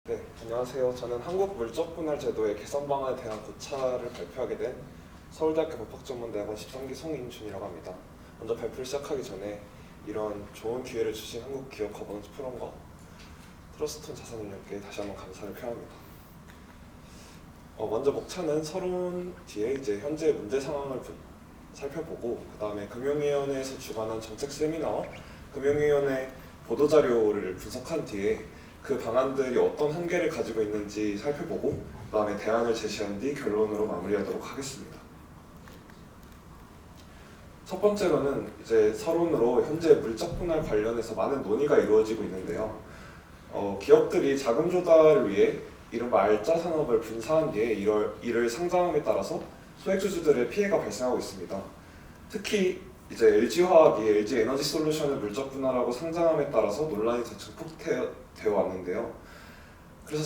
네, 안녕하세요. 저는 한국물적분할제도의 개선 방안에 대한 고찰을 발표하게 된 서울대학교 법학전문대학원 13기 송인준이라고 합니다. 먼저 발표를 시작하기 전에 이런 좋은 기회를 주신 한국기업 거버넌스 포럼과 트러스트온 자산운용께 다시 한번 감사를 표합니다. 먼저 목차는 서론 뒤에 이제 현재 문제 상황을 살펴보고 그 다음에 금융위원회에서 주관한 정책 세미나와 금융위원회 보도자료를 분석한 뒤에 그 방안들이 어떤 한계를 가지고 있는지 살펴보고 그 다음에 대안을 제시한 뒤 결론으로 마무리하도록 하겠습니다. 첫 번째로는 이제 서론으로 현재 물적 분할 관련해서 많은 논의가 이루어지고 있는데요. 기업들이 자금 조달을 위해 이른바 알짜 산업을 분사한 뒤에 이를 상장함에 따라서 소액주주들의 피해가 발생하고 있습니다. 특히 이제 LG화학이 LG에너지솔루션을 물적 분할하고 상장함에 따라서 논란이 더 증폭되어 왔는데요. 그래서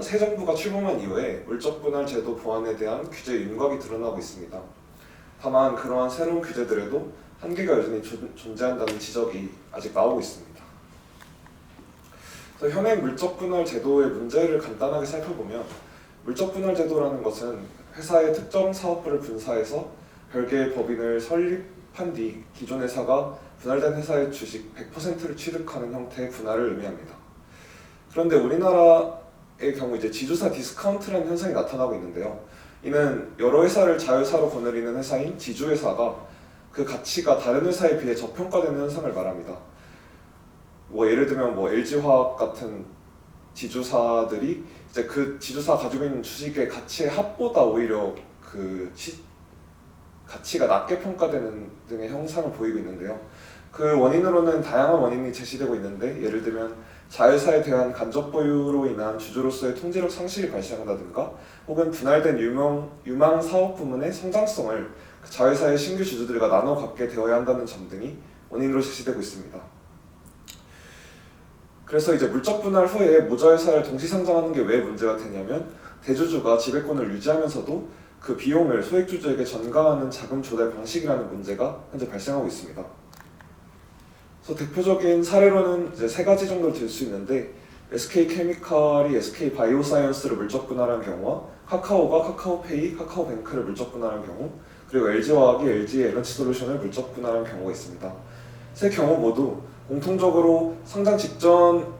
새 정부가 출범한 이후에 물적 분할 제도 보완에 대한 규제 윤곽이 드러나고 있습니다. 다만 그러한 새로운 규제들에도 한계가 여전히 존재한다는 지적이 아직 나오고 있습니다. 그래서 현행 물적 분할 제도의 문제를 간단하게 살펴보면 물적 분할 제도라는 것은 회사의 특정 사업부를 분사해서 별개의 법인을 설립한 뒤 기존 회사가 분할된 회사의 주식 100%를 취득하는 형태의 분할을 의미합니다. 그런데 우리나라의 경우 이제 지주사 디스카운트라는 현상이 나타나고 있는데요. 이는 여러 회사를 자회사로 거느리는 회사인 지주회사가 그 가치가 다른 회사에 비해 저평가되는 현상을 말합니다. 예를 들면 LG화학 같은 지주사들이 이제 그 지주사 가지고 있는 주식의 가치의 합보다 오히려 가치가 낮게 평가되는 등의 형상을 보이고 있는데요. 그 원인으로는 다양한 원인이 제시되고 있는데 예를 들면 자회사에 대한 간접 보유로 인한 주주로서의 통제력 상실이 발생한다든가 혹은 분할된 유망 사업 부문의 성장성을 자회사의 신규 주주들과 나눠 갖게 되어야 한다는 점 등이 원인으로 제시되고 있습니다. 그래서 이제 물적 분할 후에 모자회사를 동시 상장하는 게 왜 문제가 되냐면 대주주가 지배권을 유지하면서도 그 비용을 소액주주에게 전가하는 자금 조달 방식이라는 문제가 현재 발생하고 있습니다. 그래서 대표적인 사례로는 이제 세 가지 정도 들 수 있는데 SK케미칼이 SK바이오사이언스를 물적 분할한 경우와 카카오가 카카오페이, 카카오뱅크를 물적 분할한 경우 그리고 LG화학이 LG에너지솔루션을 물적 분할한 경우가 있습니다. 세 경우 모두 공통적으로 상장 직전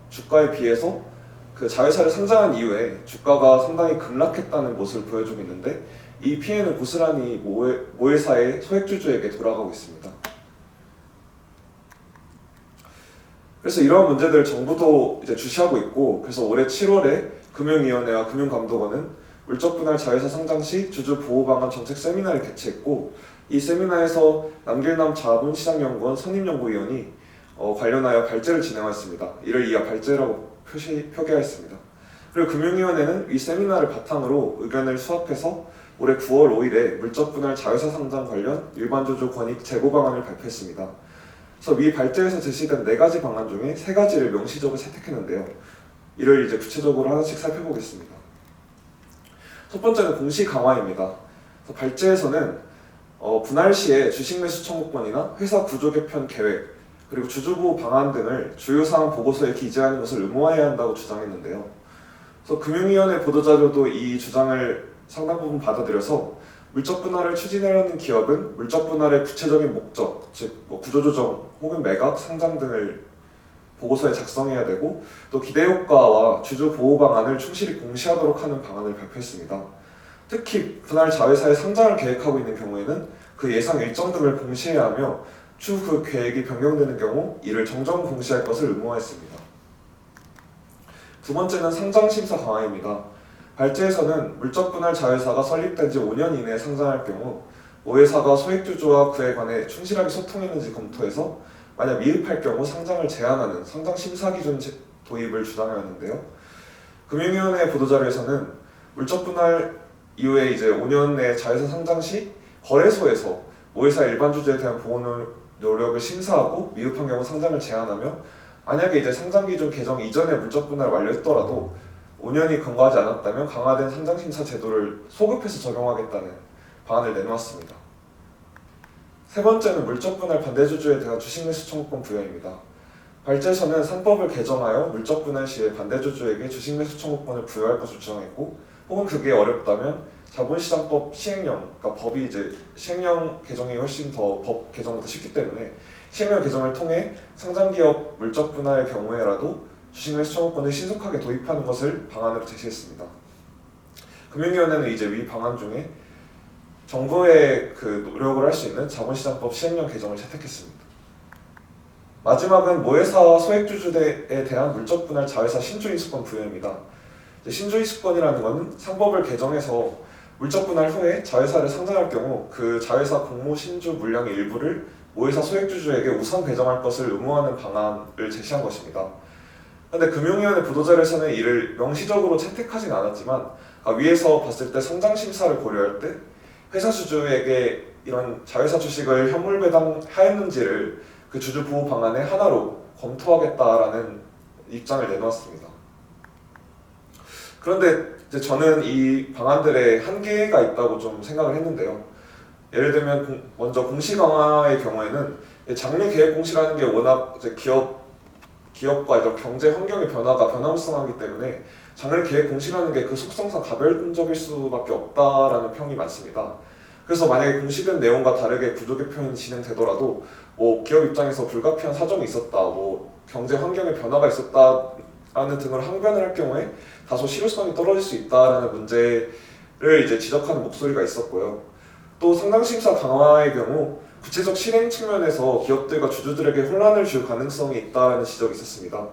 주가에 비해서 그 자회사를 상장한 이후에 주가가 상당히 급락했다는 모습을 보여주고 있는데 이 피해는 고스란히 모회사의 소액주주에게 돌아가고 있습니다. 그래서 이러한 문제들을 정부도 이제 주시하고 있고 그래서 올해 7월에 금융위원회와 금융감독원은 물적 분할 자회사 상장 시 주주 보호 방안 정책 세미나를 개최했고 이 세미나에서 남길남 자본시장연구원 선임연구위원이 관련하여 발제를 진행하였습니다. 이를 이어 발제라고 표기하였습니다. 그리고 금융위원회는 이 세미나를 바탕으로 의견을 수합해서 올해 9월 5일에 물적 분할 자회사 상장 관련 일반주주 권익 제고 방안을 발표했습니다. 그래서 위 발제에서 제시된 4가지 방안 중에 3가지를 명시적으로 채택했는데요. 이를 이제 구체적으로 하나씩 살펴보겠습니다. 첫 번째는 공시 강화입니다. 그래서 발제에서는 분할 시에 주식 매수 청구권이나 회사 구조 개편 계획 그리고 주주보호 방안 등을 주요사항 보고서에 기재하는 것을 의무화해야 한다고 주장했는데요. 그래서 금융위원회 보도자료도 이 주장을 상당 부분 받아들여서 물적 분할을 추진하려는 기업은 물적 분할의 구체적인 목적, 즉 구조조정 혹은 매각, 상장 등을 보고서에 작성해야 되고 또 기대효과와 주주 보호 방안을 충실히 공시하도록 하는 방안을 발표했습니다. 특히 분할 자회사의 상장을 계획하고 있는 경우에는 그 예상 일정 등을 공시해야 하며 추후 그 계획이 변경되는 경우 이를 정정 공시할 것을 의무화했습니다. 두 번째는 상장심사 강화입니다. 발제에서는 물적 분할 자회사가 설립된 지 5년 이내에 상장할 경우 모회사가 소액주주와 그에 관해 충실하게 소통했는지 검토해서 만약 미흡할 경우 상장을 제한하는 상장심사기준 도입을 주장하였는데요. 금융위원회 보도자료에서는 물적 분할 이후에 이제 5년 내 자회사 상장 시 거래소에서 모회사 일반 주주에 대한 보호 노력을 심사하고 미흡한 경우 상장을 제한하며 만약에 이제 상장 기준 개정 이전에 물적 분할을 완료했더라도 5년이 경과하지 않았다면 강화된 상장 심사 제도를 소급해서 적용하겠다는 방안을 내놓았습니다. 세 번째는 물적 분할 반대 주주에 대한 주식 매수 청구권 부여입니다. 발제에서는 3법을 개정하여 물적 분할 시에 반대주주에게 주식 매수 청구권을 부여할 것을 주장했고, 혹은 그게 어렵다면 자본시장법 시행령, 그러니까 법이 이제 시행령 개정이 훨씬 더 법 개정보다 쉽기 때문에 시행령 개정을 통해 상장기업 물적 분할의 경우에라도 주식 매수 청구권을 신속하게 도입하는 것을 방안으로 제시했습니다. 금융위원회는 이제 위 방안 중에 정부의 그 노력을 할 수 있는 자본시장법 시행령 개정을 채택했습니다. 마지막은 모회사와 소액주주에 대한 물적 분할 자회사 신주인수권 부여입니다. 신주인수권이라는 것은 상법을 개정해서 물적 분할 후에 자회사를 상장할 경우 그 자회사 공모 신주 물량의 일부를 모회사 소액주주에게 우선 배정할 것을 의무화하는 방안을 제시한 것입니다. 그런데 금융위원회 보도자료에서는 이를 명시적으로 채택하진 않았지만 위에서 봤을 때 상장심사를 고려할 때 회사 주주에게 이런 자회사 주식을 현물 배당하였는지를 그 주주 보호 방안의 하나로 검토하겠다라는 입장을 내놓았습니다. 그런데 이제 저는 이 방안들의 한계가 있다고 좀 생각을 했는데요. 예를 들면 먼저 공시 강화의 경우에는 장래 계획 공시라는 게 워낙 이제 기업과 이제 경제 환경의 변화가 변화무쌍하기 때문에 장래 계획 공시라는 게 그 속성상 가별적일 수밖에 없다라는 평이 많습니다. 그래서 만약에 공시된 내용과 다르게 구조개편이 진행되더라도 기업 입장에서 불가피한 사정이 있었다, 경제 환경의 변화가 있었다라는 등을 항변을 할 경우에 다소 실효성이 떨어질 수 있다라는 문제를 이제 지적하는 목소리가 있었고요. 또 상장심사 강화의 경우 구체적 실행 측면에서 기업들과 주주들에게 혼란을 줄 가능성이 있다는 지적이 있었습니다.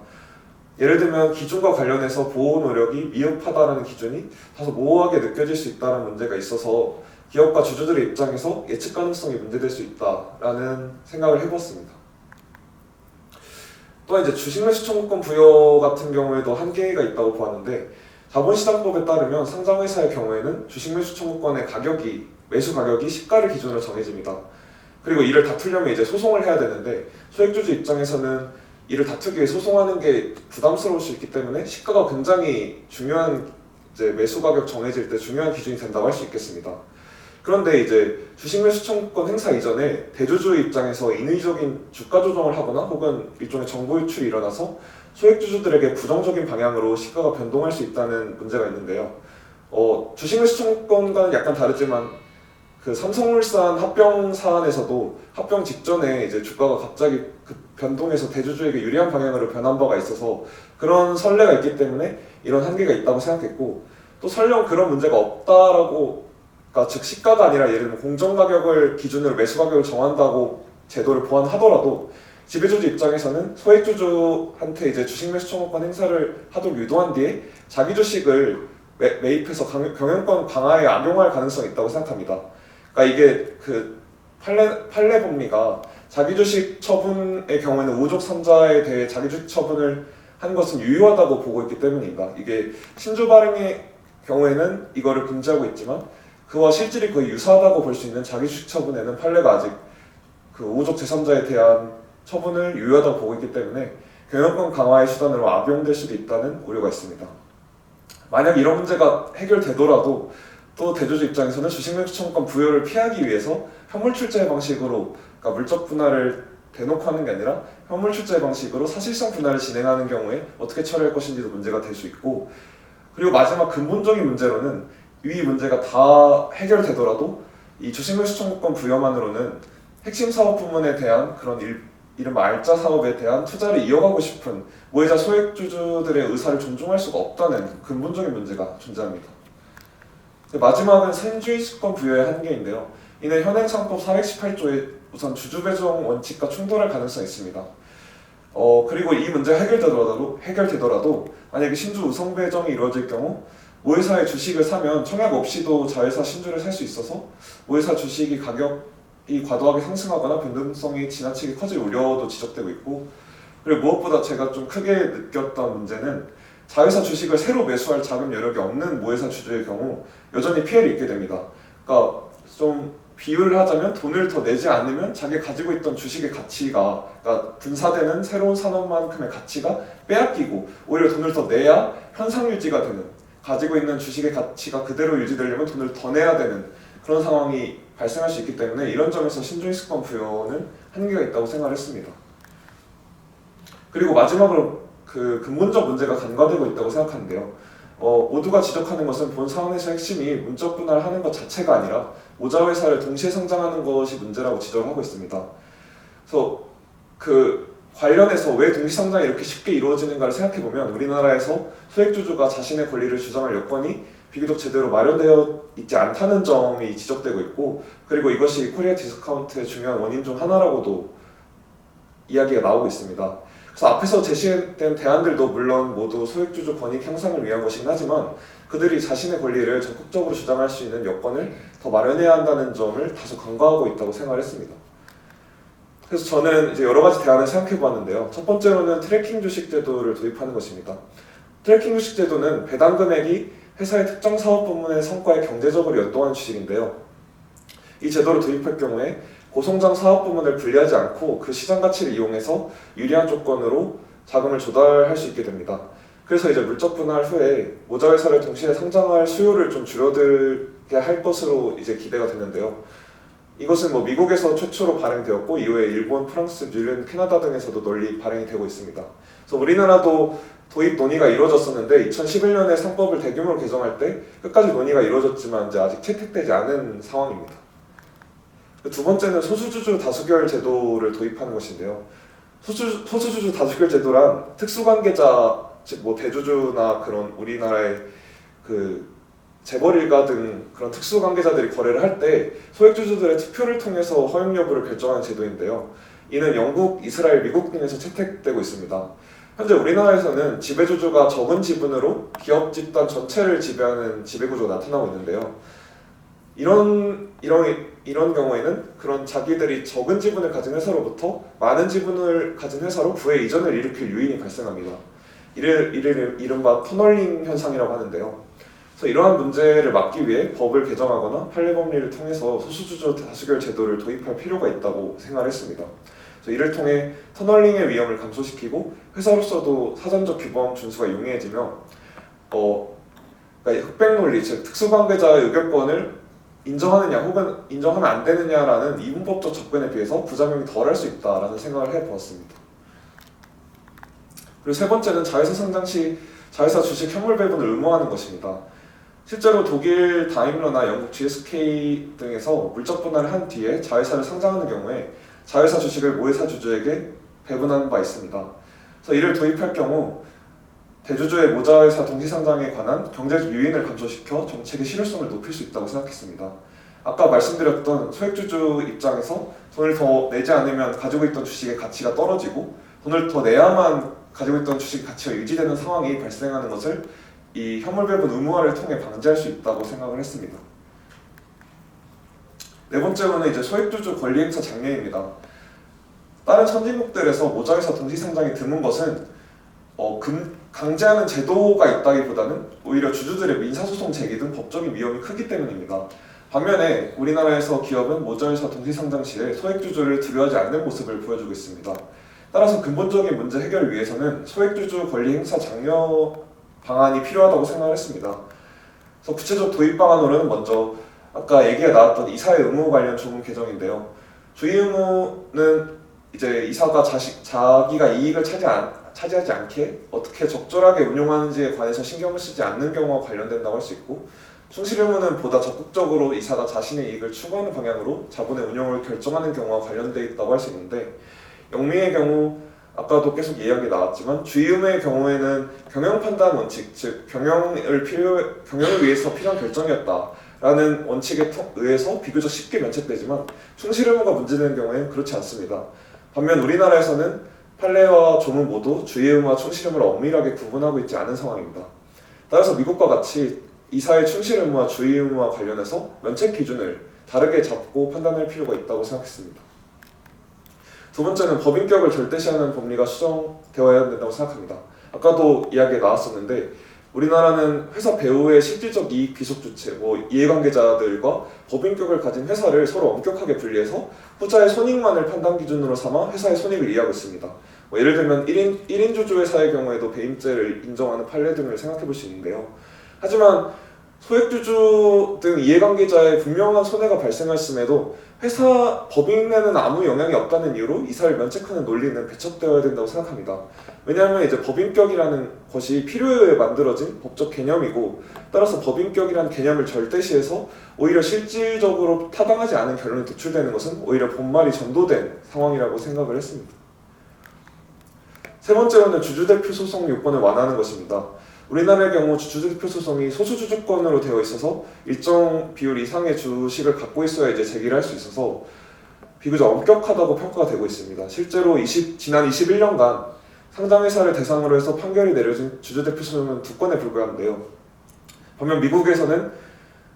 예를 들면 기준과 관련해서 보호 노력이 미흡하다는 기준이 다소 모호하게 느껴질 수 있다는 문제가 있어서 기업과 주주들의 입장에서 예측 가능성이 문제될 수 있다라는 생각을 해봤습니다. 또 이제 주식 매수 청구권 부여 같은 경우에도 한계가 있다고 보았는데, 자본시장법에 따르면 상장회사의 경우에는 주식 매수 청구권의 매수 가격이 시가를 기준으로 정해집니다. 그리고 이를 다투려면 이제 소송을 해야 되는데 소액주주 입장에서는 이를 다투기 위해 소송하는 게 부담스러울 수 있기 때문에 시가가 굉장히 중요한 이제 매수 가격 정해질 때 중요한 기준이 된다고 할 수 있겠습니다. 그런데 이제 주식 매수 청구권 행사 이전에 대주주의 입장에서 인위적인 주가 조정을 하거나 혹은 일종의 정보 유출이 일어나서 소액주주들에게 부정적인 방향으로 시가가 변동할 수 있다는 문제가 있는데요. 주식 매수 청구권과는 약간 다르지만 그 삼성물산 합병 사안에서도 합병 직전에 이제 주가가 갑자기 변동해서 대주주에게 유리한 방향으로 변한 바가 있어서 그런 선례가 있기 때문에 이런 한계가 있다고 생각했고, 또 설령 그런 문제가 없다라고, 그러니까 즉 시가가 아니라 예를 들면 공정가격을 기준으로 매수가격을 정한다고 제도를 보완하더라도 지배주주 입장에서는 소액주주한테 이제 주식 매수 청구권 행사를 하도록 유도한 뒤에 자기 주식을 매입해서 경영권 강화에 악용할 가능성이 있다고 생각합니다. 그러니까 이게 그 판례 법리가 자기 주식 처분의 경우에는 우족 3자에 대해 자기 주식 처분을 한 것은 유효하다고 보고 있기 때문입니다. 이게 신주 발행의 경우에는 이거를 금지하고 있지만 그와 실질이 거의 유사하다고 볼 수 있는 자기 주식 처분에는 판례가 아직 그 우족 제3자에 대한 처분을 유효하다고 보고 있기 때문에 경영권 강화의 수단으로 악용될 수도 있다는 우려가 있습니다. 만약 이런 문제가 해결되더라도 또 대주주 입장에서는 주식 매수 청구권 부여를 피하기 위해서 현물 출제 방식으로, 그러니까 물적 분할을 대놓고 하는 게 아니라 현물 출제 방식으로 사실상 분할을 진행하는 경우에 어떻게 처리할 것인지도 문제가 될 수 있고, 그리고 마지막 근본적인 문제로는 이 문제가 다 해결되더라도 이 주식 매수 청구권 부여만으로는 핵심 사업 부문에 대한 그런 이른바 알짜 사업에 대한 투자를 이어가고 싶은 모회사 소액주주들의 의사를 존중할 수가 없다는 근본적인 문제가 존재합니다. 마지막은 신주인수권 부여의 한계인데요. 이는 현행상법 418조의 우선 주주배정 원칙과 충돌할 가능성이 있습니다. 그리고 이 문제가 해결되더라도 만약에 신주 우선 배정이 이루어질 경우 모회사의 주식을 사면 청약 없이도 자회사 신주를 살 수 있어서 모회사 주식이 가격이 과도하게 상승하거나 변동성이 지나치게 커질 우려도 지적되고 있고, 그리고 무엇보다 제가 좀 크게 느꼈던 문제는 자회사 주식을 새로 매수할 자금 여력이 없는 모회사 주주의 경우 여전히 피해를 입게 됩니다. 그러니까 좀 비유를 하자면 돈을 더 내지 않으면 자기가 가지고 있던 주식의 가치가, 그러니까 분사되는 새로운 산업만큼의 가치가 빼앗기고 오히려 돈을 더 내야 현상 유지가 되는, 가지고 있는 주식의 가치가 그대로 유지되려면 돈을 더 내야 되는 그런 상황이 발생할 수 있기 때문에 이런 점에서 신주인수권 부여는 한계가 있다고 생각을 했습니다. 그리고 마지막으로 그 근본적 문제가 간과되고 있다고 생각하는데요. 모두가 지적하는 것은 본 사안에서 핵심이 문적 분할하는 것 자체가 아니라 모자 회사를 동시에 성장하는 것이 문제라고 지적을 하고 있습니다. 그래서 그 관련해서 왜 동시 성장이 이렇게 쉽게 이루어지는가를 생각해보면 우리나라에서 소액주주가 자신의 권리를 주장할 여건이 비교적 제대로 마련되어 있지 않다는 점이 지적되고 있고, 그리고 이것이 코리아 디스카운트의 중요한 원인 중 하나라고도 이야기가 나오고 있습니다. 그래서 앞에서 제시된 대안들도 물론 모두 소액주주 권익 향상을 위한 것이긴 하지만 그들이 자신의 권리를 적극적으로 주장할 수 있는 여건을 더 마련해야 한다는 점을 다소 간과하고 있다고 생각했습니다. 그래서 저는 이제 여러 가지 대안을 생각해 보았는데요. 첫 번째로는 트래킹 주식 제도를 도입하는 것입니다. 트래킹 주식 제도는 배당 금액이 회사의 특정 사업 부문의 성과에 경제적으로 연동하는 주식인데요. 이 제도를 도입할 경우에 고성장 사업 부문을 분리하지 않고 그 시장 가치를 이용해서 유리한 조건으로 자금을 조달할 수 있게 됩니다. 그래서 이제 물적 분할 후에 모자 회사를 동시에 상장할 수요를 좀 줄어들게 할 것으로 이제 기대가 되는데요. 이것은 뭐 미국에서 최초로 발행되었고 이후에 일본, 프랑스, 뉴질랜드, 캐나다 등에서도 널리 발행이 되고 있습니다. 그래서 우리나라도 도입 논의가 이루어졌었는데 2011년에 상법을 대규모로 개정할 때 끝까지 논의가 이루어졌지만 이제 아직 채택되지 않은 상황입니다. 두 번째는 소수주주 다수결 제도를 도입하는 것인데요. 소수주주 다수결 제도란 특수관계자, 즉 뭐 대주주나 그런 우리나라의 그 재벌 일가 등 그런 특수관계자들이 거래를 할 때 소액주주들의 투표를 통해서 허용 여부를 결정하는 제도인데요. 이는 영국, 이스라엘, 미국 등에서 채택되고 있습니다. 현재 우리나라에서는 지배주주가 적은 지분으로 기업 집단 전체를 지배하는 지배구조가 나타나고 있는데요. 이런 경우에는 그런 자기들이 적은 지분을 가진 회사로부터 많은 지분을 가진 회사로 부의 이전을 일으킬 요인이 발생합니다. 이른바 터널링 현상이라고 하는데요. 그래서 이러한 문제를 막기 위해 법을 개정하거나 판례 법리를 통해서 소수주주 다수결 제도를 도입할 필요가 있다고 생각했습니다. 그래서 이를 통해 터널링의 위험을 감소시키고 회사로서도 사전적 규범 준수가 용이해지며 그러니까 흑백 논리, 즉 특수관계자의 의결권을 인정하느냐 혹은 인정하면 안 되느냐라는 이분법적 접근에 비해서 부작용이 덜할 수 있다라는 생각을 해보았습니다. 그리고 세 번째는 자회사 상장 시 자회사 주식 현물 배분을 의무화하는 것입니다. 실제로 독일 다임러나 영국 GSK 등에서 물적 분할을 한 뒤에 자회사를 상장하는 경우에 자회사 주식을 모회사 주주에게 배분하는 바 있습니다. 그래서 이를 도입할 경우 대주주의 모자회사 동시상장에 관한 경제적 요인을 감소시켜 정책의 실효성을 높일 수 있다고 생각했습니다. 아까 말씀드렸던 소액주주 입장에서 돈을 더 내지 않으면 가지고 있던 주식의 가치가 떨어지고 돈을 더 내야만 가지고 있던 주식 가치가 유지되는 상황이 발생하는 것을 이 현물배분 의무화를 통해 방지할 수 있다고 생각을 했습니다. 네 번째로는 이제 소액주주 권리행사 장려입니다. 다른 선진국들에서 모자회사 동시상장이 드문 것은 강제하는 제도가 있다기보다는 오히려 주주들의 민사소송 제기 등 법적인 위험이 크기 때문입니다. 반면에 우리나라에서 기업은 모자회사 동시상장 시에 소액주주를 두려워하지 않는 모습을 보여주고 있습니다. 따라서 근본적인 문제 해결을 위해서는 소액주주 권리 행사 장려 방안이 필요하다고 생각했습니다. 그래서 구체적 도입 방안으로는 먼저 아까 얘기가 나왔던 이사의 의무 관련 조문 개정인데요. 주의 의무는 이제 이사가 자기가 이익을 차지하지 않게 어떻게 적절하게 운용하는지에 관해서 신경을 쓰지 않는 경우와 관련된다고 할 수 있고, 충실 의무는 보다 적극적으로 이사가 자신의 이익을 추구하는 방향으로 자본의 운용을 결정하는 경우와 관련되어 있다고 할 수 있는데, 영미의 경우 아까도 계속 이야기 나왔지만 주의 의무의 경우에는 경영 판단 원칙, 즉 경영을 위해서 필요한 결정이었다라는 원칙에 의해서 비교적 쉽게 면책되지만 충실 의무가 문제되는 경우에는 그렇지 않습니다. 반면 우리나라에서는 판례와 조문 모두 주의 의무와 충실 의무를 엄밀하게 구분하고 있지 않은 상황입니다. 따라서 미국과 같이 이사의 충실 의무와 주의 의무와 관련해서 면책 기준을 다르게 잡고 판단할 필요가 있다고 생각했습니다. 두 번째는 법인격을 절대시하는 법리가 수정되어야 된다고 생각합니다. 아까도 이야기 나왔었는데 우리나라는 회사 배후의 실질적 이익 귀속 주체, 이해관계자들과 법인격을 가진 회사를 서로 엄격하게 분리해서 후자의 손익만을 판단 기준으로 삼아 회사의 손익을 이해하고 있습니다. 예를 들면 1인 주주 회사의 경우에도 배임죄를 인정하는 판례 등을 생각해 볼 수 있는데요. 하지만 소액주주 등 이해관계자의 분명한 손해가 발생했음에도 회사 법인에는 아무 영향이 없다는 이유로 이사를 면책하는 논리는 배척되어야 된다고 생각합니다. 왜냐하면 이제 법인격이라는 것이 필요에 만들어진 법적 개념이고, 따라서 법인격이라는 개념을 절대시해서 오히려 실질적으로 타당하지 않은 결론이 도출되는 것은 오히려 본말이 전도된 상황이라고 생각을 했습니다. 세 번째로는 주주대표 소송 요건을 완화하는 것입니다. 우리나라의 경우 주주대표 소송이 소수주주권으로 되어 있어서 일정 비율 이상의 주식을 갖고 있어야 이제 제기를 할 수 있어서 비교적 엄격하다고 평가가 되고 있습니다. 실제로 지난 21년간 상장회사를 대상으로 해서 판결이 내려진 주주대표 소송은 2건에 불과한데요. 반면 미국에서는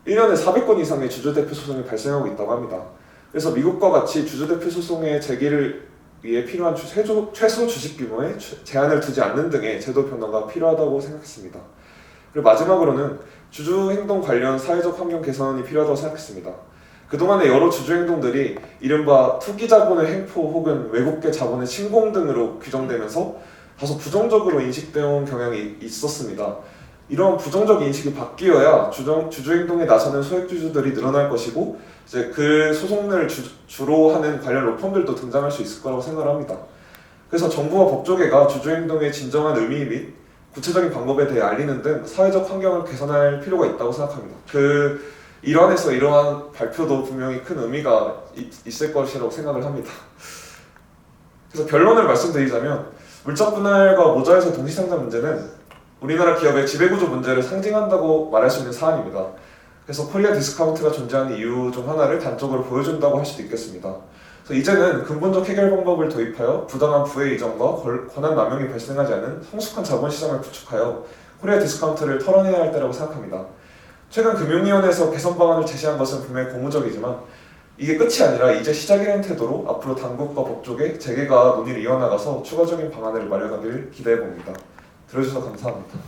1년에 400건 이상의 주주대표 소송이 발생하고 있다고 합니다. 그래서 미국과 같이 주주대표 소송의 제기를 위해 필요한 최소 주식 규모에 제한을 두지 않는 등의 제도 변화가 필요하다고 생각했습니다. 그리고 마지막으로는 주주행동 관련 사회적 환경 개선이 필요하다고 생각했습니다. 그동안의 여러 주주행동들이 이른바 투기자본의 횡포 혹은 외국계 자본의 침공 등으로 규정되면서 다소 부정적으로 인식되어 온 경향이 있었습니다. 이런 부정적 인식이 바뀌어야 주주행동에 나서는 소액주주들이 늘어날 것이고, 이제 그 소송을 주로 하는 관련 로펌들도 등장할 수 있을 거라고 생각을 합니다. 그래서 정부와 법조계가 주주행동의 진정한 의미 및 구체적인 방법에 대해 알리는 등 사회적 환경을 개선할 필요가 있다고 생각합니다. 그 일환에서 이러한 발표도 분명히 큰 의미가 있을 것이라고 생각을 합니다. 그래서 결론을 말씀드리자면, 물적 분할과 모자에서 동시상장 문제는 우리나라 기업의 지배구조 문제를 상징한다고 말할 수 있는 사안입니다. 그래서 코리아 디스카운트가 존재하는 이유 중 하나를 단적으로 보여준다고 할 수도 있겠습니다. 그래서 이제는 근본적 해결 방법을 도입하여 부당한 부의 이전과 권한 남용이 발생하지 않는 성숙한 자본시장을 구축하여 코리아 디스카운트를 털어내야 할 때라고 생각합니다. 최근 금융위원회에서 개선 방안을 제시한 것은 분명히 고무적이지만 이게 끝이 아니라 이제 시작이라는 태도로 앞으로 당국과 법조계, 재계가 논의를 이어나가서 추가적인 방안을 마련하길 기대해봅니다. 들어주셔서 감사합니다.